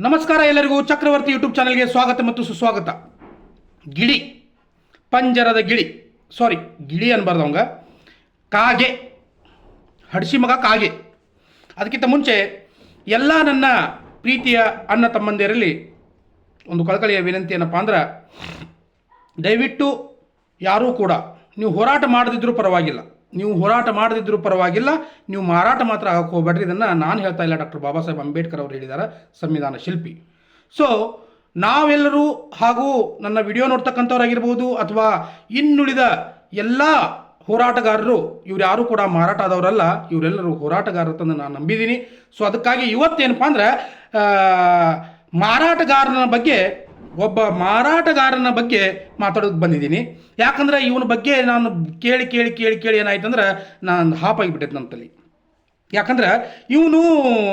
ನಮಸ್ಕಾರ ಎಲ್ಲರಿಗೂ ಚಕ್ರವರ್ತಿ ಯೂಟ್ಯೂಬ್ ಚಾನಲ್ಗೆ ಸ್ವಾಗತ ಮತ್ತು ಸುಸ್ವಾಗತ. ಗಿಳಿ, ಪಂಜರದ ಗಿಳಿ, ಸಾರಿ ಗಿಳಿ ಅನ್ಬಾರ್ದವಂಗ, ಕಾಗೆ, ಹಡ್ಸಿ ಮಗ ಕಾಗೆ. ಅದಕ್ಕಿಂತ ಮುಂಚೆ ಎಲ್ಲ ನನ್ನ ಪ್ರೀತಿಯ ಅಣ್ಣ ತಮ್ಮಂದಿರಲ್ಲಿ ಒಂದು ಕಳಕಳಿಯ ವಿನಂತಿ ಏನಪ್ಪ ಅಂದ್ರೆ, ದಯವಿಟ್ಟು ಯಾರೂ ಕೂಡ ನೀವು ಹೋರಾಟ ಮಾಡದಿದ್ದರೂ ಪರವಾಗಿಲ್ಲ, ನೀವು ಮಾರಾಟ ಮಾತ್ರ ಆಗಕ್ಕೆ ಹೋಗ್ಬೇಡ್ರಿ. ಇದನ್ನು ನಾನು ಹೇಳ್ತಾ ಇಲ್ಲ, ಡಾಕ್ಟರ್ ಬಾಬಾ ಸಾಹೇಬ್ ಅಂಬೇಡ್ಕರ್ ಅವರು ಹೇಳಿದ್ದಾರೆ, ಸಂವಿಧಾನ ಶಿಲ್ಪಿ. ಸೊ ನಾವೆಲ್ಲರೂ ಹಾಗೂ ನನ್ನ ವಿಡಿಯೋ ನೋಡ್ತಕ್ಕಂಥವ್ರಾಗಿರ್ಬೋದು ಅಥವಾ ಇನ್ನುಳಿದ ಎಲ್ಲ ಹೋರಾಟಗಾರರು, ಇವ್ರು ಯಾರೂ ಕೂಡ ಮಾರಾಟ ಆದವರಲ್ಲ, ಇವರೆಲ್ಲರೂ ಹೋರಾಟಗಾರರು ತಂದು ನಾನು ನಂಬಿದ್ದೀನಿ. ಸೊ ಅದಕ್ಕಾಗಿ ಇವತ್ತೇನಪ್ಪ ಅಂದ್ರೆ, ಒಬ್ಬ ಮಾರಾಟಗಾರನ ಬಗ್ಗೆ ಮಾತಾಡೋದಕ್ಕೆ ಬಂದಿದ್ದೀನಿ. ಯಾಕಂದ್ರೆ ಇವನ ಬಗ್ಗೆ ನಾನು ಕೇಳಿ ಕೇಳಿ ಕೇಳಿ ಕೇಳಿ ಏನಾಯ್ತಂದ್ರೆ ನಾನು ಹಾಪಾಗಿಬಿಟ್ಟೈತೆ ನನ್ನ ತಲೆ. ಯಾಕಂದ್ರೆ ಇವನು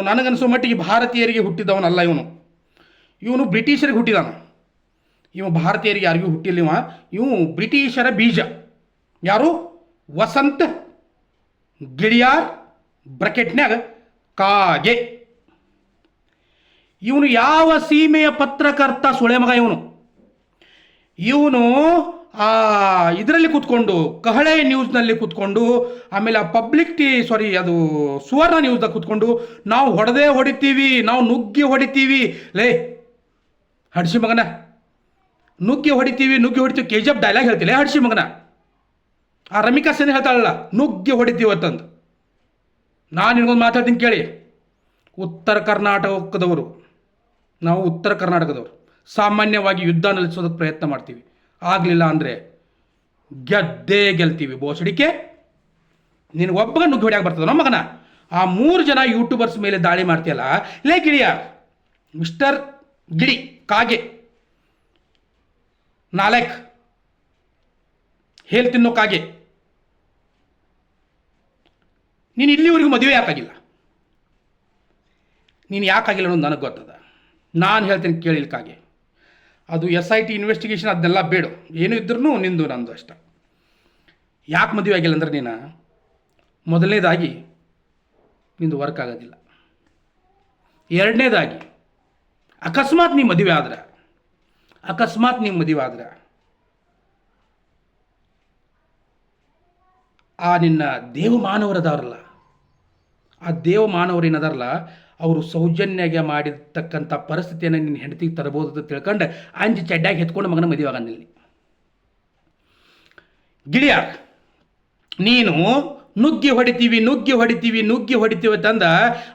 ನನಗನ್ಸೋ ಮಟ್ಟಿಗೆ ಭಾರತೀಯರಿಗೆ ಹುಟ್ಟಿದವನಲ್ಲ. ಇವನು ಬ್ರಿಟಿಷರಿಗೆ ಹುಟ್ಟಿದಾನ. ಇವ ಭಾರತೀಯರಿಗೆ ಯಾರಿಗೂ ಹುಟ್ಟಿಲ್ಲ. ಇವು ಬ್ರಿಟಿಷರ ಬೀಜ. ಯಾರು? ವಸಂತ್ ಗಿಳಿಯಾರ್ ಬ್ರಕೆಟ್ನ್ಯಾಗ ಕಾಗೆ. ಇವನು ಯಾವ ಸೀಮೆಯ ಪತ್ರಕರ್ತ ಸುಳೆ ಮಗ. ಇವನು ಇದರಲ್ಲಿ ಕೂತ್ಕೊಂಡು, ಕಹಳೆ ನ್ಯೂಸ್ನಲ್ಲಿ ಕೂತ್ಕೊಂಡು, ಆಮೇಲೆ ಅದು ಸುವರ್ಣ ನ್ಯೂಸ್ದಾಗ ಕೂತ್ಕೊಂಡು, ನಾವು ಹೊಡಿತೀವಿ, ನಾವು ನುಗ್ಗಿ ಹೊಡಿತೀವಿ. ಲೇ ಹಡ್ಸಿ ಮಗನ, ನುಗ್ಗಿ ಹೊಡಿತೀವಿ KGF ಡೈಲಾಗ್ ಹೇಳ್ತಿಲ್ಲ ಹಡ್ಸಿ ಮಗನ. ಆ ರಮಿಕಾ ಸೇನೆ ಹೇಳ್ತಾಳಲ್ಲ, ನುಗ್ಗಿ ಹೊಡಿತೀವಿ ಅಂತಂದು. ನಾನು ನಿನಗೊಂದು ಮಾತಾಡ್ತೀನಿ ಕೇಳಿ. ನಾವು ಉತ್ತರ ಕರ್ನಾಟಕದವರು ಸಾಮಾನ್ಯವಾಗಿ ಯುದ್ಧ ನಿಲ್ಲಿಸೋದಕ್ಕೆ ಪ್ರಯತ್ನ ಮಾಡ್ತೀವಿ. ಆಗಲಿಲ್ಲ ಅಂದರೆ ಗೆಲ್ತೀವಿ. ಬೋಸಡಿಕೆ ನಿನಗೊಬ್ಬಗ ನುಗ್ಗಿ ಹೊಡ್ಯಾಕೆ ಬರ್ತದೆ ನಮ್ಮ ಮಗನ. ಆ 3 ಜನ ಯೂಟ್ಯೂಬರ್ಸ್ ಮೇಲೆ ದಾಳಿ ಮಾಡ್ತೀಯಲ್ಲ, ಲೇ ಗಿಳಿಯ, ಮಿಸ್ಟರ್ ಗಿಳಿ, ಕಾಗೆ, ನಾಲ್ಕ್ ಹೇಲ್ ತಿನ್ನೋ ಕಾಗೆ, ನೀನು ಇಲ್ಲಿವರೆಗೂ ಮದುವೆ ಯಾಕಾಗಿಲ್ಲ? ನೀನು ಯಾಕಾಗಿಲ್ಲ ಅನ್ನೋದು ನನಗೆ ಗೊತ್ತದ. ನಾನು ಹೇಳ್ತೀನಿ ಕೇಳಿಲ್ಕಾಗೆ. ಅದು SIT ಇನ್ವೆಸ್ಟಿಗೇಷನ್ ಅದನ್ನೆಲ್ಲ ಬೇಡ, ಏನು ಇದ್ರೂ ನಿಂದು ನಂದು ಅಷ್ಟ. ಯಾಕೆ ಮದುವೆ ಆಗಿಲ್ಲ ಅಂದ್ರೆ, ನೀನು ಮೊದಲನೇದಾಗಿ ನಿಂದು ವರ್ಕ್ ಆಗೋದಿಲ್ಲ. ಎರಡನೇದಾಗಿ ಅಕಸ್ಮಾತ್ ನೀವು ಮದುವೆ ಆದ್ರೆ ಆ ನಿನ್ನ ದೇವಮಾನವರದಾರಲ್ಲ, ಆ ದೇವಮಾನವರು ಏನದಾರಲ್ಲ, ಅವರು ಸೌಜನ್ಯಗೆ ಮಾಡಿರ್ತಕ್ಕಂಥ ಪರಿಸ್ಥಿತಿಯನ್ನು ನಿನ್ನ ಹೆಂಡತಿಗೆ ತರಬಹುದು ಅಂತ ತಿಳ್ಕೊಂಡು ಅಂಜಿ ಚಡ್ಡಾಗಿ ಎತ್ಕೊಂಡು ಮಗನ ಮದುವೆ ಆಗಂದಿಲ್ಲಿ. ಗಿಳಿಯ, ನೀನು ನುಗ್ಗಿ ಹೊಡಿತೀವಿ ತಂದ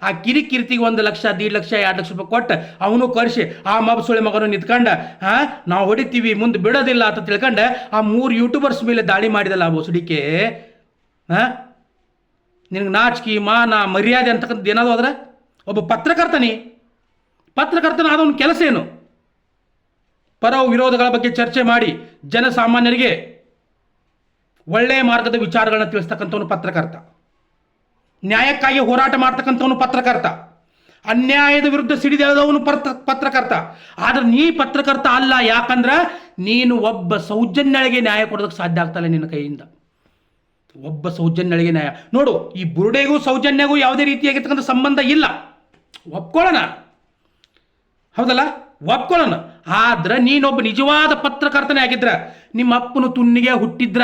ಆ ಕಿರಿಕಿರ್ತಿಗೆ 1 ಲಕ್ಷ, 1.5 ಲಕ್ಷ, 2 ಲಕ್ಷ ರೂಪಾಯಿ ಕೊಟ್ಟು ಅವನು ಕರ್ಸಿ ಆ ಮಬಸುಳೆ ಮಗನು ನಿಂತ್ಕೊಂಡು ನಾವು ಹೊಡಿತೀವಿ, ಮುಂದೆ ಬಿಡೋದಿಲ್ಲ ಅಂತ ತಿಳ್ಕೊಂಡು ಆ 3 ಯೂಟ್ಯೂಬರ್ಸ್ ಮೇಲೆ ದಾಳಿ ಮಾಡಿದಲ್ಲ ಆ ಬೋಸಡಿಕೆ. ನಿನಗೆ ನಾಚಿಕೆ, ಮಾನ, ಮರ್ಯಾದೆ ಅಂತಕ್ಕಂಥದ್ದು ಏನಾದ್ರು ಅದ್ರ? ಒಬ್ಬ ಪತ್ರಕರ್ತನಾದವನ ಕೆಲಸ ಏನು? ಪರ ವಿರೋಧಗಳ ಬಗ್ಗೆ ಚರ್ಚೆ ಮಾಡಿ ಜನಸಾಮಾನ್ಯರಿಗೆ ಒಳ್ಳೆಯ ಮಾರ್ಗದ ವಿಚಾರಗಳನ್ನ ತಿಳಿಸ್ತಕ್ಕಂಥವನು ಪತ್ರಕರ್ತ. ನ್ಯಾಯಕ್ಕಾಗಿ ಹೋರಾಟ ಮಾಡ್ತಕ್ಕಂಥವನು ಪತ್ರಕರ್ತ. ಅನ್ಯಾಯದ ವಿರುದ್ಧ ಸಿಡಿದೆಳೆದವನು ಪತ್ರಕರ್ತ. ಆದ್ರೆ ನೀ ಪತ್ರಕರ್ತ ಅಲ್ಲ. ಯಾಕಂದ್ರೆ ನೀನು ಒಬ್ಬ ಸೌಜನ್ಯಳಿಗೆ ನ್ಯಾಯ ಕೊಡೋದಕ್ಕೆ ಸಾಧ್ಯ ಆಗ್ತಲ್ಲ ನಿನ್ನ ಕೈಯಿಂದ. ಒಬ್ಬ ಸೌಜನ್ಯಳಿಗೆ ನ್ಯಾಯ ನೋಡು. ಈ ಬುರುಡೆಗೂ ಸೌಜನ್ಯಗೂ ಯಾವುದೇ ರೀತಿಯಾಗಿರ್ತಕ್ಕಂಥ ಸಂಬಂಧ ಇಲ್ಲ, ಒಪ್ಕೊಳ್ಳೋಣ, ಹೌದಲ್ಲ? ಒಪ್ಕೊಳ್ಳೋಣ. ಆದ್ರೆ ನೀನೊಬ್ಬ ನಿಜವಾದ ಪತ್ರಕರ್ತನೇ ಆಗಿದ್ರ, ನಿಮ್ಮ ಅಪ್ಪನು ತುಣ್ಣಿಗೆ ಹುಟ್ಟಿದ್ರ,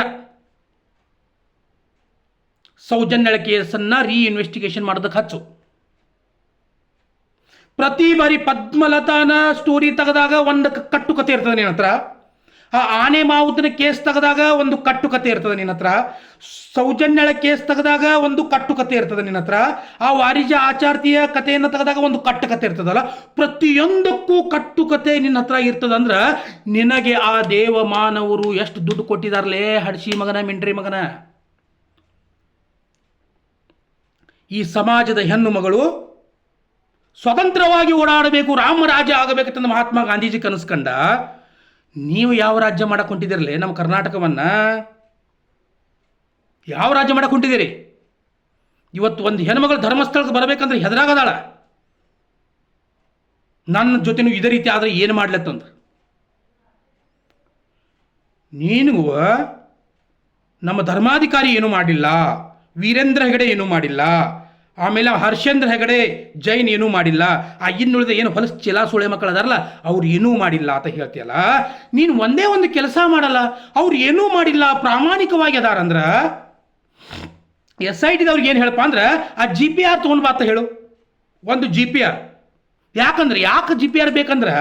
ಸೌಜನ್ಯಳ ಕೇಸನ್ನ ಇನ್ವೆಸ್ಟಿಗೇಷನ್ ಮಾಡೋದಕ್ಕೆ ಹಚ್ಚು. ಪ್ರತಿ ಬಾರಿ ಪದ್ಮಲತಾನ ಸ್ಟೋರಿ ತೆಗೆದಾಗ ಒಂದು ಕಟ್ಟುಕತೆ ಇರ್ತದೆ ನಿನ್ನ ಹತ್ರ. ಆ ಆನೆ ಮಾವುತನ ಕೇಸ್ ತೆಗೆದಾಗ ಒಂದು ಕಟ್ಟುಕತೆ ಇರ್ತದೆ ನಿನ್ನ ಹತ್ರ. ಸೌಜನ್ಯಳ ಕೇಸ್ ತೆಗೆದಾಗ ಒಂದು ಕಟ್ಟುಕತೆ ಇರ್ತದೆ ನಿನ್ನ ಹತ್ರ. ಆ ವಾರಿಜ ಆಚಾರ್ತಿಯ ಕಥೆಯನ್ನು ತೆಗೆದಾಗ ಒಂದು ಕಟ್ಟುಕತೆ ಇರ್ತದಲ್ಲ. ಪ್ರತಿಯೊಂದಕ್ಕೂ ಕಟ್ಟುಕತೆ ನಿನ್ನ ಹತ್ರ ಇರ್ತದಂದ್ರೆ ನಿನಗೆ ಆ ದೇವಮಾನವರು ಎಷ್ಟು ದುಡ್ಡು ಕೊಟ್ಟಿದಾರಲೇ ಹಡ್ಸಿ ಮಗನ, ಮಿಂಡ್ರಿ ಮಗನ. ಈ ಸಮಾಜದ ಹೆಣ್ಣು ಮಗಳು ಸ್ವತಂತ್ರವಾಗಿ ಓಡಾಡಬೇಕು, ರಾಮರಾಜ್ಯ ಆಗಬೇಕಂತ ಮಹಾತ್ಮ ಗಾಂಧೀಜಿ ಕನಸ್ಕಂಡ. ನೀವು ಯಾವ ರಾಜ್ಯ ಮಾಡಕ್ಕೆ ಹೊಂಟಿದಿರಲಿ? ನಮ್ಮ ಕರ್ನಾಟಕವನ್ನ ಯಾವ ರಾಜ್ಯ ಮಾಡಕ್ಕೆ ಹೊಂಟಿದ್ದೀರಿ? ಇವತ್ತು ಒಂದು ಹೆಣ್ಮಗಳು ಧರ್ಮಸ್ಥಳಕ್ಕೆ ಬರಬೇಕಂದ್ರೆ ಹೆದರಾಗದಾಳ. ನನ್ನ ಜೊತೆನೂ ಇದೇ ರೀತಿ ಆದರೆ ಏನು ಮಾಡ್ಲತ್ತಂದ್ರೆ, ನೀನು ನಮ್ಮ ಧರ್ಮಾಧಿಕಾರಿ ಏನೂ ಮಾಡಿಲ್ಲ, ವೀರೇಂದ್ರ ಹೆಗಡೆ ಏನೂ ಮಾಡಿಲ್ಲ, ಆಮೇಲೆ ಹರ್ಷೇಂದ್ರ ಹೆಗಡೆ ಜೈನ್ ಏನೂ ಮಾಡಿಲ್ಲ. ಆ ಇನ್ನುಳಿದ ಏನು ಹೊಲಸು ಚಿಲಾ ಸುಳೆ ಮಕ್ಕಳು ಅದಾರಲ್ಲ ಅವ್ರು ಏನೂ ಮಾಡಿಲ್ಲ ಅಂತ ಹೇಳ್ತೀಯಲ್ಲ. ನೀನು ಒಂದೇ ಒಂದು ಕೆಲಸ ಮಾಡಲ್ಲ, ಅವ್ರು ಏನೂ ಮಾಡಿಲ್ಲ ಪ್ರಾಮಾಣಿಕವಾಗಿ ಅದಾರಂದ್ರ SIT ದವ್ರಿಗೆ ಏನು ಹೇಳಪ್ಪ ಅಂದ್ರೆ ಆ GPR ತೊಗೊಂಡು ಬಾ ಅಂತ ಹೇಳು. ಒಂದು GPR. ಯಾಕೆ GPR ಬೇಕಂದ್ರೆ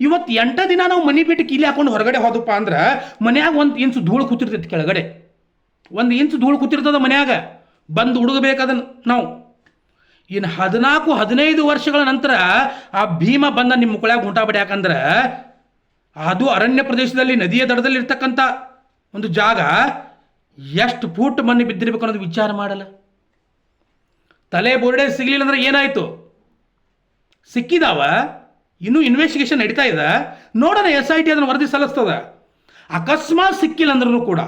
ಇವತ್ತು 8 ದಿನ ನಾವು ಮನೆ ಬಿಟ್ಟು ಕೀಲಿ ಹಾಕೊಂಡು ಹೊರಗಡೆ ಹೋದಪ್ಪ ಅಂದ್ರೆ ಮನ್ಯಾಗ 1 ಇಂಚು ಧೂಳು ಕೂತಿರ್ತೈತಿ, ಕೆಳಗಡೆ 1 ಇಂಚು ಧೂಳು ಕೂತಿರ್ತದ ಮನ್ಯಾಗ, ಬಂದು ಹುಡುಗಬೇಕದನ್ನು ನಾವು. ಇನ್ನು 14-15 ವರ್ಷಗಳ ನಂತರ ಆ ಭೀಮ ಬಂದ ನಿಮ್ಮ ಮುಕ್ಕಳ್ಯಾಗ ಉಂಟಾಬಿಡಿ. ಯಾಕಂದ್ರೆ ಅದು ಅರಣ್ಯ ಪ್ರದೇಶದಲ್ಲಿ ನದಿಯ ದಡದಲ್ಲಿ ಇರ್ತಕ್ಕಂಥ ಒಂದು ಜಾಗ. ಎಷ್ಟು ಫೂಟ್ ಮಣ್ಣು ಬಿದ್ದಿರ್ಬೇಕು ಅನ್ನೋದು ವಿಚಾರ ಮಾಡಲ್ಲ. ತಲೆ ಬೋರ್ಡೆ ಸಿಗಲಿಲ್ಲ ಅಂದ್ರೆ ಏನಾಯ್ತು? ಸಿಕ್ಕಿದಾವ, ಇನ್ನೂ ಇನ್ವೆಸ್ಟಿಗೇಷನ್ ನಡೀತಾ ಇದೆ, ನೋಡೋಣ. SIT ಅದನ್ನು ವರದಿ ಸಲ್ಲಿಸ್ತದ. ಅಕಸ್ಮಾತ್ ಸಿಕ್ಕಿಲ್ಲ ಅಂದ್ರೂ ಕೂಡ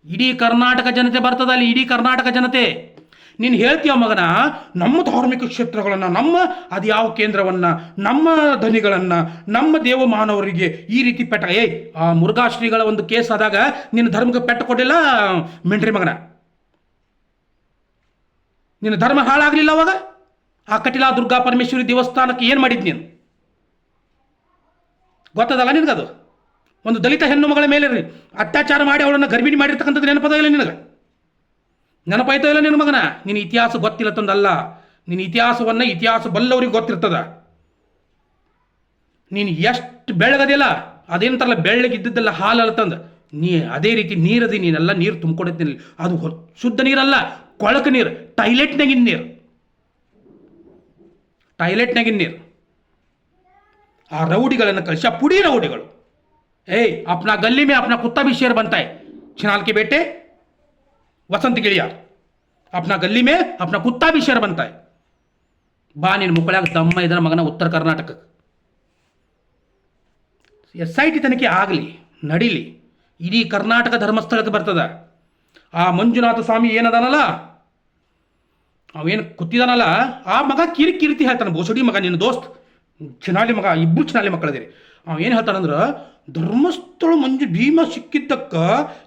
ಇಡೀ ಕರ್ನಾಟಕ ಜನತೆ ಬರ್ತದ ಅಲ್ಲಿ, ಇಡೀ ಕರ್ನಾಟಕ ಜನತೆ. ನೀನು ಹೇಳ್ತೀಯ ಮಗನ, ನಮ್ಮ ಧಾರ್ಮಿಕ ಕ್ಷೇತ್ರಗಳನ್ನು, ನಮ್ಮ ಅದು ಯಾವ ಕೇಂದ್ರವನ್ನು, ನಮ್ಮ ಧನಿಗಳನ್ನು, ನಮ್ಮ ದೇವಮಾನವರಿಗೆ ಈ ರೀತಿ ಪೆಟ್ಟ. ಆ ಮುರುಘಾ ಶ್ರೀಗಳ ಒಂದು ಕೇಸ್ ಆದಾಗ ನಿನ್ನ ಧರ್ಮಕ್ಕೆ ಪೆಟ್ಟು ಕೊಡಲಿಲ್ಲ ಮೆಂಟ್ರಿ ಮಗನ? ನಿನ್ನ ಧರ್ಮ ಹಾಳಾಗಲಿಲ್ಲ ಅವಾಗ? ಆ ಕಟಿಲಾ ದುರ್ಗಾ ಪರಮೇಶ್ವರಿ ದೇವಸ್ಥಾನಕ್ಕೆ ಏನು ಮಾಡಿದ್ ನೀನು? ಗೊತ್ತದಲ್ಲ ನಿನಗದು? ಒಂದು ದಲಿತ ಹೆಣ್ಣು ಮಗಳ ಮೇಲೆ ಅತ್ಯಾಚಾರ ಮಾಡಿ ಅವಳನ್ನು ಗರ್ಭಿಣಿ ಮಾಡಿರ್ತಕ್ಕಂಥದ್ದು ನೆನಪದ ಇಲ್ಲ ನಿನಗೆ? ನೆನಪಾಯ್ತಾ ಇಲ್ಲ ನಿನ್ನ ಮಗನ? ನಿನ್ನ ಇತಿಹಾಸ ಗೊತ್ತಿಲ್ಲ ತಂದಲ್ಲ, ನಿನ್ನ ಇತಿಹಾಸವನ್ನು ಇತಿಹಾಸ ಬಲ್ಲವ್ರಿಗೆ ಗೊತ್ತಿರ್ತದ. ನೀನು ಎಷ್ಟು ಬೆಳಗದಿಲ್ಲ, ಅದೇನಂತಾರಲ್ಲ ಬೆಳ್ಳಗಿದ್ದದ್ದೆಲ್ಲ ಹಾಲಲ್ಲ ತಂದ ನೀ ಅದೇ ರೀತಿ ನೀರದಿ ನೀನೆಲ್ಲ ನೀರು ತುಂಬಿಕೊಡುತ್ತೀನಿ. ಅದು ಶುದ್ಧ ನೀರಲ್ಲ, ಕೊಳಕು ನೀರು, ಟಾಯ್ಲೆಟ್ನಾಗಿನ ನೀರು, ಟಾಯ್ಲೆಟ್ನಾಗಿನ ನೀರು. ಆ ರೌಡಿಗಳನ್ನು ಕಳಿಸಿ, ಆ ಪುಡಿ ರೌಡಿಗಳು, अपना गली में अपना कुत्ता भी शेर बनता है, छिनाल के बेटे वसंत गिಳಿಯಾರ್, अपना गली में अपना कुत्ता भी शेर बनता है. ಬಾ ನಿನ್ನ ಮುಕ್ಕಳ್ಯಾಗ ದಮ್ಮ ಇದರ ಮಗನ ಉತ್ತರ ಕರ್ನಾಟಕಕ್ಕೆ. SIT ತನಿಖೆ ಆಗಲಿ, ನಡೀಲಿ, ಇಡೀ ಕರ್ನಾಟಕ ಧರ್ಮಸ್ಥಳಕ್ಕೆ ಬರ್ತದ. ಆ ಮಂಜುನಾಥ ಸ್ವಾಮಿ ಏನದಾನಲ್ಲ, ಅವೇನು ಕೂತಿದಾನಲ್ಲ, ಆ ಮಗ ಕೀರ್ತಿ ಹೇಳ್ತಾನೆ. ಬೋಸಡಿ ಮಗ, ನಿನ್ನ ದೋಸ್ತ್ ಚಿನಾಲಿ ಮಗ, ಇಬ್ಬರು ಚಿನಾಲಿ ಮಕ್ಕಳದಿರಿ. ಏನು ಹೇಳ್ತಾನಂದ್ರೆ, ಧರ್ಮಸ್ಥಳ ಭೀಮ ಸಿಕ್ಕಿದ್ದಕ್ಕ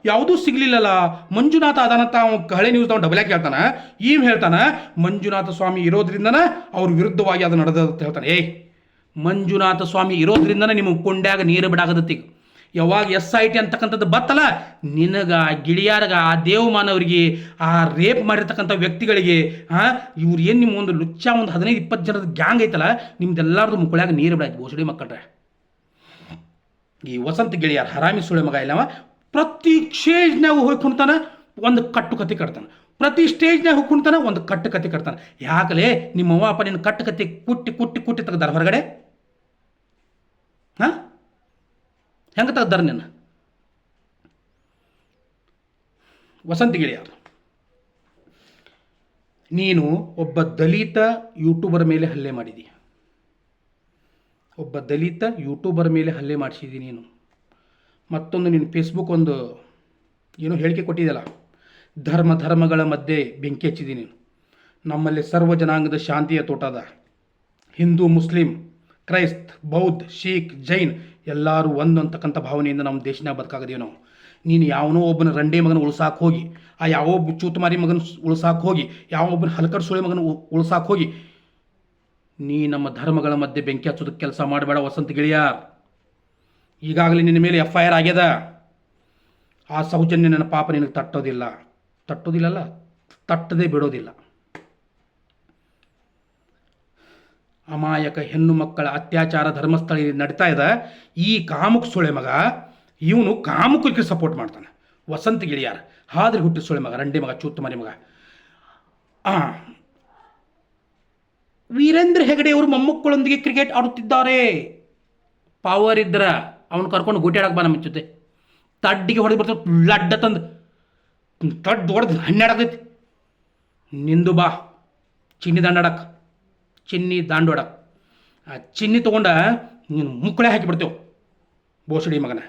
ಯಾವುದೂ ಸಿಗ್ಲಿಲ್ಲಲ್ಲ, ಮಂಜುನಾಥ ಅದಾನಂತ ಅವ್ನು ಹಳೆ ನ್ಯೂಸ್ ಅವ್ನು ಡಬಲ್ ಯಾಕೆ ಹೇಳ್ತಾನೆ. ಹೇಳ್ತಾನೆ ಮಂಜುನಾಥ ಸ್ವಾಮಿ ಇರೋದ್ರಿಂದನ ಅವ್ರ ವಿರುದ್ಧವಾಗಿ ಅದು ನಡೆದಂತ ಹೇಳ್ತಾನೆ. ಮಂಜುನಾಥ ಸ್ವಾಮಿ ಇರೋದ್ರಿಂದನೇ ನಿಮ್ಮ ಕೊಂಡ್ಯಾಗ ನೀರು ಬಿಡಾಗದತ್ತೀಗ. ಯಾವಾಗ SIT ಅಂತಕ್ಕಂಥದ್ದು ಬತ್ತಲ್ಲ, ನಿನಗ ಗಿಳಿಯಾರ್ಗ, ಆ ದೇವಮಾನವರಿಗೆ, ಆ ರೇಪ್ ಮಾಡಿರ್ತಕ್ಕಂಥ ವ್ಯಕ್ತಿಗಳಿಗೆ, ಇವ್ರು ಏನು ನಿಮ್ಮ ಒಂದು ಲುಚ್ಚ ಒಂದು 15-20 ಜನದ ಗ್ಯಾಂಗ್ ಐತಲ್ಲ, ನಿಮ್ದೆಲ್ಲಾರ್ದು ಮುಕ್ಕಳ್ಯಾಗ ನೀರು ಬಿಡಾಯ್ತು ಬೋಸಡಿ ಮಕ್ಕಳ್ರೆ. ಈ ವಸಂತ ಗಿಳಿಯಾರ್ ಹರಾಮಿ ಸುಳೆ ಮಗ ಇಲ್ಲವ, ಪ್ರತಿ ಸ್ಟೇಜ್ನಾಗ ಹೋಗಿ ಕುಣ್ತಾನೆ, ಒಂದು ಕಟ್ಟು ಕತೆ ಕಟ್ತಾನೆ. ಪ್ರತಿ ಸ್ಟೇಜ್ನಾಗ ಹೋಗಿ ಕುಣ್ತಾನೆ, ಒಂದು ಕಟ್ಟು ಕತೆ ಕಟ್ತಾನೆ. ಯಾಕಲೇ ನಿಮ್ಮವ್ವ ಅಪ್ಪ ನಿನ್ನ ಕಟ್ಟು ಕತೆ ಕುಟ್ಟಿ ತೆಗ್ದಾರ ಹೊರಗಡೆ? ಹೆಂಗೆ ತೆಗ್ದಾರ ನಿನ್ನ? ವಸಂತ ಗಿಳಿಯಾರ್, ನೀನು ಒಬ್ಬ ದಲಿತ ಯೂಟ್ಯೂಬರ್ ಮೇಲೆ ಹಲ್ಲೆ ಮಾಡಿದಿ. ಒಬ್ಬ ದಲಿತ ಯೂಟ್ಯೂಬರ್ ಮೇಲೆ ಹಲ್ಲೆ ಮಾಡಿಸಿದಿ ನೀನು. ಮತ್ತೊಂದು ನೀನು ಫೇಸ್ಬುಕ್ ಒಂದು ಏನೋ ಹೇಳಿಕೆ ಕೊಟ್ಟಿದ್ದಲ್ಲ, ಧರ್ಮಗಳ ಮಧ್ಯೆ ಬೆಂಕಿ ಹಚ್ಚಿದಿ ನೀನು. ನಮ್ಮಲ್ಲಿ ಸರ್ವ ಜನಾಂಗದ ಶಾಂತಿಯ ತೋಟದ, ಹಿಂದೂ, ಮುಸ್ಲಿಂ, ಕ್ರೈಸ್ತ್, ಬೌದ್ಧ, ಶೀಖ್, ಜೈನ್ ಎಲ್ಲರೂ ಒಂದು ಅಂತಕ್ಕಂಥ ಭಾವನೆಯಿಂದ ನಮ್ಮ ದೇಶನಾಗ ಬದುಕಾಗದೇವು ನಾವು. ನೀನು ಯಾವನೋ ಒಬ್ಬನ ರಂಡೇ ಮಗನ ಉಳ್ಸಾಕೆ ಹೋಗಿ, ಆ ಯಾವೊಬ್ಬ ಚೂತುಮಾರಿ ಮಗನ ಉಳ್ಸಾಕೆ ಹೋಗಿ, ಯಾವೊಬ್ಬನ ಹಲಕರ್ ಸುಳಿ ಮಗನ ಉಳ್ಸಾಕೆ ಹೋಗಿ, ನೀ ನಮ್ಮ ಧರ್ಮಗಳ ಮಧ್ಯೆ ಬೆಂಕಿ ಹಚ್ಚೋದಕ್ಕೆ ಕೆಲಸ ಮಾಡಬೇಡ ವಸಂತ ಗಿಳಿಯಾರ್. ಈಗಾಗಲೇ ನಿನ್ನ ಮೇಲೆ FIR ಆಗ್ಯದ. ಆ ಸೌಜನ್ಯ ನನ್ನ ಪಾಪ ನಿನಗೆ ತಟ್ಟೋದಿಲ್ಲಲ್ಲ, ತಟ್ಟದೇ ಬಿಡೋದಿಲ್ಲ. ಅಮಾಯಕ ಹೆಣ್ಣು ಮಕ್ಕಳ ಅತ್ಯಾಚಾರ ಧರ್ಮಸ್ಥಳ ನಡೀತಾ ಇದೆ. ಈ ಕಾಮುಕ್ ಸುಳೆ ಮಗ ಇವನು ಕಾಮುಕರಿಗೆ ಸಪೋರ್ಟ್ ಮಾಡ್ತಾನೆ. ವಸಂತ ಗಿಳಿಯಾರ್ ಹಾದ್ರೆ ಹುಟ್ಟಿ ಸುಳೆ ಮಗ, ರಂಡಿ ಮಗ, ಚೂತುಮಾರಿ ಮಗ. ವೀರೇಂದ್ರ ಹೆಗಡೆ ಅವರು ಮೊಮ್ಮಕ್ಕಳೊಂದಿಗೆ ಕ್ರಿಕೆಟ್ ಆಡುತ್ತಿದ್ದಾರೆ. ಪವರ್ ಇದ್ರ ಅವನು ಕರ್ಕೊಂಡು ಗೋಟ್ಯಾಡಕ್ಕೆ ಬಾ ನಮ್ಮ ಜೊತೆ. ತಡ್ಡಿಗೆ ಹೊಡೆದು ಬರ್ತದೆ, ಲಡ್ಡ ತಂದು ತಡ್ಡು ಹೊಡೆದು 12 ಆಗೈತಿ. ನಿಂದು ಬಾ ಚಿನ್ನಿ ದಾಂಡಾಡಕ್ಕೆ, ಚಿನ್ನಿ ದಾಂಡೋಡಕ್ಕೆ. ಆ ಚಿನ್ನಿ ತೊಗೊಂಡ ನೀನು ಮುಕ್ಕಳೆ ಹಾಕಿಬಿಡ್ತೇವೆ ಬೋಸಡಿ ಮಗನ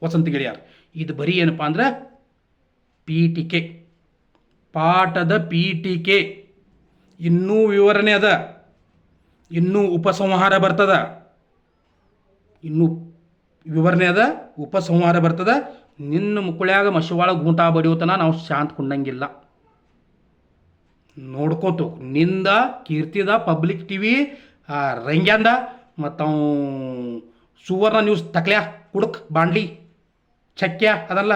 ವಸಂತ ಗಿಳಿಯಾರ್. ಇದು ಬರೀ ಏನಪ್ಪ ಅಂದ್ರೆ ಪೀಠಿಕೆ, ಪಾಠದ ಪೀಠಿಕೆ. ಇನ್ನೂ ವಿವರಣೆ ಅದ, ಇನ್ನೂ ಉಪಸಂಹಾರ ಬರ್ತದ, ಇನ್ನೂ ವಿವರಣೆ ಅದ, ಉಪಸಂಹಾರ ಬರ್ತದ. ನಿನ್ನ ಮುಕ್ಕಳ್ಯಾಗ ಮಶವಾಳ ಗೂಂಟ ಬಡಿಯೋತನ ನಾವು ಶಾಂತ ಕುಂಡಂಗಿಲ್ಲ. ನೋಡ್ಕೋತು ನಿಂದ ಕೀರ್ತಿದ ಪಬ್ಲಿಕ್ ಟಿ ವಿ ರಂಗ್ಯಾಂದ ಮತ್ತು ಅವು ಸುವರ್ಣ ನ್ಯೂಸ್ ತಕ್ಲ್ಯಾ ಕುಡುಕ್ ಬಾಂಡ್ಲಿ ಚಕ್ಯ ಅದಲ್ಲ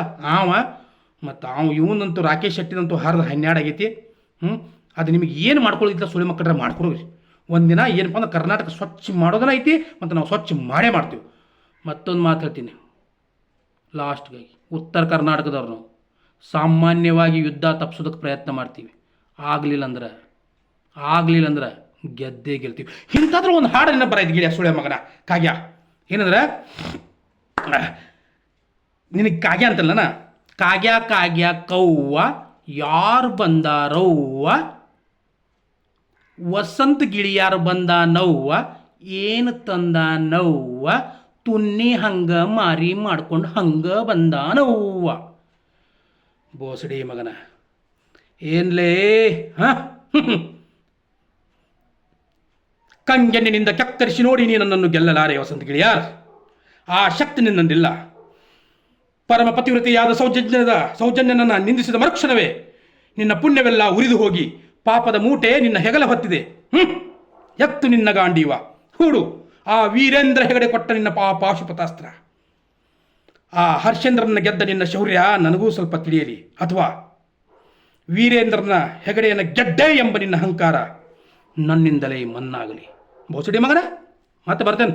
ಮತ್ತು ಇವನಂತೂ ರಾಕೇಶ್ ಶೆಟ್ಟಿದಂತೂ ಹರಿದು 12 ಆಗೈತಿ. ಅದು ನಿಮಗೆ ಏನು ಮಾಡ್ಕೊಳ್ಳೋದಿಲ್ಲ ಸುಳಿ ಮಕ್ಕಳ್ರೆ ಮಾಡ್ಕೊಡ್ರಿ. ಒಂದಿನ ಏನಪ್ಪ ಅಂದ್ರೆ ಕರ್ನಾಟಕ ಸ್ವಚ್ಛ ಮಾಡೋದನ್ನ ಐತಿ ಮತ್ತು ನಾವು ಸ್ವಚ್ಛ ಮಾಡೇ ಮಾಡ್ತೀವಿ. ಮತ್ತೊಂದು ಮಾತು ಹೇಳ್ತೀನಿ ಲಾಸ್ಟ್ಗಾಗಿ, ಉತ್ತರ ಕರ್ನಾಟಕದವ್ರು ನಾವು ಸಾಮಾನ್ಯವಾಗಿ ಯುದ್ಧ ತಪ್ಪಿಸೋದಕ್ಕೆ ಪ್ರಯತ್ನ ಮಾಡ್ತೀವಿ. ಆಗಲಿಲ್ಲ ಅಂದ್ರೆ ಗೆದ್ದೇ ಗೆಲ್ತೀವಿ. ಇಂಥಾದ್ರೂ ಒಂದು ಹಾಡು ನೆನಪು ಬರಾಯ್ತು ಗಿಳಿಯ ಸುಳ್ಯ ಮಗನ ಕಾಗ್ಯ. ಏನಂದ್ರೆ ನಿನಗೆ ಕಾಗ್ಯ ಅಂತಲ್ಲನ, ಕಾಗ್ಯ ಕಾಗ್ಯ ಕವ್ವ ಯಾರು ಬಂದಾರವ್ವ, ವಸಂತ ಗಿಳಿಯಾರು ಬಂದ ನವ್ವ, ಏನು ತಂದ ನವ್ವ, ತುನ್ನಿ ಹಂಗ ಮಾರಿ ಮಾಡ್ಕೊಂಡು ಹಂಗ ಬಂದ ನವ್ವ. ಬೋಸಡಿ ಮಗನ ಏನ್ಲೇ ಕಂಗೆನ್ನಿನಿಂದ ಕೆಕ್ಕರಿಸಿ ನೋಡಿ ನೀ ನನ್ನನ್ನು ಗೆಲ್ಲಲಾರೆ ವಸಂತ ಗಿಳಿಯಾರ್. ಆ ಶಕ್ತಿ ನಿನ್ನಂದಿಲ್ಲ. ಪರಮ ಪತಿವ್ರತೆಯಾದ ಸೌಜನ್ಯನನ್ನು ನಿಂದಿಸಿದ ಮರುಕ್ಷಣವೇ ನಿನ್ನ ಪುಣ್ಯವೆಲ್ಲ ಉರಿದು ಹೋಗಿ ಪಾಪದ ಮೂಟೆ ನಿನ್ನ ಹೆಗಲ ಹೊತ್ತಿದೆ. ಎತ್ತು ನಿನ್ನ ಗಾಂಡೀವ ಹೂಡು ಆ ವೀರೇಂದ್ರ ಹೆಗಡೆ ಕೊಟ್ಟ ನಿನ್ನ ಪಾಶುಪತಾಸ್ತ್ರ. ಆ ಹರ್ಷೇಂದ್ರನ ಗೆದ್ದ ನಿನ್ನ ಶೌರ್ಯ ನನಗೂ ಸ್ವಲ್ಪ ತಿಳಿಯಲಿ, ಅಥವಾ ವೀರೇಂದ್ರನ ಹೆಗಡೆಯನ್ನು ಗೆಡ್ಡೆ ಎಂಬ ನಿನ್ನ ಅಹಂಕಾರ ನನ್ನಿಂದಲೇ ಮನ್ನಾಗಲಿ. ಬೋಸಡಿ ಮಗನ ಮತ್ತೆ ಬರ್ತೇನೆ.